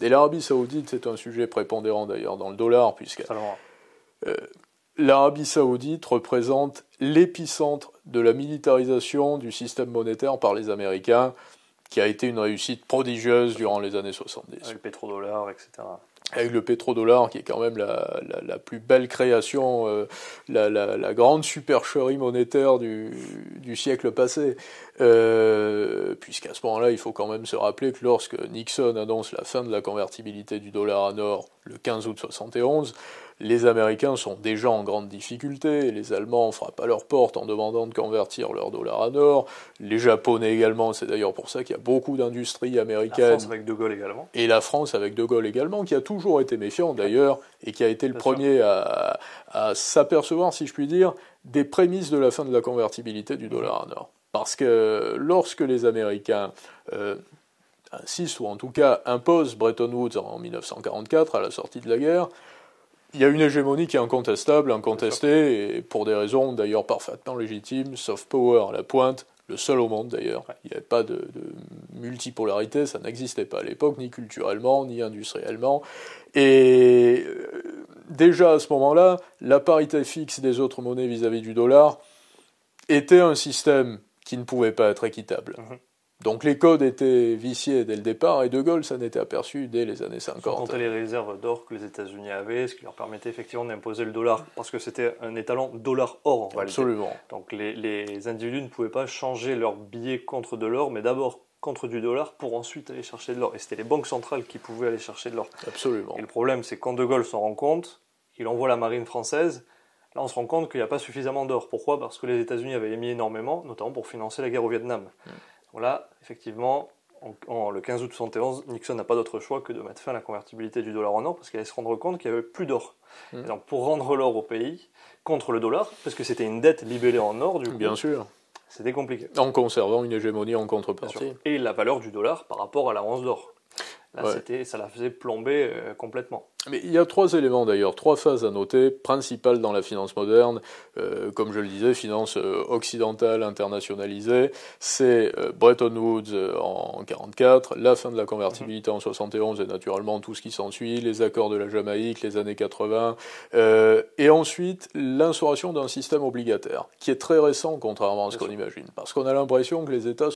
Et l'Arabie Saoudite, c'est un sujet prépondérant d'ailleurs dans le dollar, puisque Alors, l'Arabie Saoudite représente l'épicentre de la militarisation du système monétaire par les Américains, qui a été une réussite prodigieuse durant les années 70. le pétrodollar, etc. Avec le pétrodollar, qui est quand même la plus belle création, la grande supercherie monétaire du siècle passé. Puisqu'à ce moment-là, il faut quand même se rappeler que lorsque Nixon annonce la fin de la convertibilité du dollar en or le 15 août 71, les Américains sont déjà en grande difficulté, les Allemands frappent à leur porte en demandant de convertir leur dollar en or, les Japonais également, c'est d'ailleurs pour ça qu'il y a beaucoup d'industries américaines. La France avec De Gaulle également. Et la France avec De Gaulle également, qui a toujours été méfiant d'ailleurs, et qui a été le premier à s'apercevoir, si je puis dire, des prémices de la fin de la convertibilité du dollar en or. Parce que lorsque les Américains insistent, ou en tout cas imposent Bretton Woods en 1944, à la sortie de la guerre, il y a une hégémonie qui est incontestable, incontestée, et pour des raisons d'ailleurs parfaitement légitimes, soft power à la pointe, le seul au monde d'ailleurs. Il n'y avait pas de multipolarité, ça n'existait pas à l'époque, ni culturellement, ni industriellement. Et déjà à ce moment-là, la parité fixe des autres monnaies vis-à-vis du dollar était un système qui ne pouvait pas être équitable. Donc les codes étaient viciés dès le départ, et De Gaulle s'en était aperçu dès les années 50. Sans compter les réserves d'or que les États-Unis avaient, ce qui leur permettait effectivement d'imposer le dollar, parce que c'était un étalon dollar-or en réalité. Absolument. Donc les individus ne pouvaient pas changer leur billet contre de l'or, mais d'abord contre du dollar pour ensuite aller chercher de l'or. Et c'était les banques centrales qui pouvaient aller chercher de l'or. Absolument. Et le problème, c'est que quand De Gaulle s'en rend compte, il envoie la marine française. Là, on se rend compte qu'il n'y a pas suffisamment d'or. Pourquoi ? Parce que les États-Unis avaient émis énormément, notamment pour financer la guerre au Vietnam. Donc là, effectivement, le 15 août 71, Nixon n'a pas d'autre choix que de mettre fin à la convertibilité du dollar en or, parce qu'il allait se rendre compte qu'il n'y avait plus d'or. Et donc, pour rendre l'or au pays, contre le dollar, parce que c'était une dette libellée en or, du coup, bien sûr, c'était compliqué. En conservant une hégémonie en contrepartie. Et la valeur du dollar par rapport à la once d'or. Là, Ouais. ça la faisait plomber complètement. Mais il y a trois éléments d'ailleurs, trois phases à noter, principales dans la finance moderne, comme je le disais, finance occidentale internationalisée, c'est Bretton Woods en 1944, la fin de la convertibilité en 71 et naturellement tout ce qui s'ensuit, les accords de la Jamaïque, les années 80, et ensuite l'instauration d'un système obligataire, qui est très récent contrairement à ce qu'on imagine, parce qu'on a l'impression que les États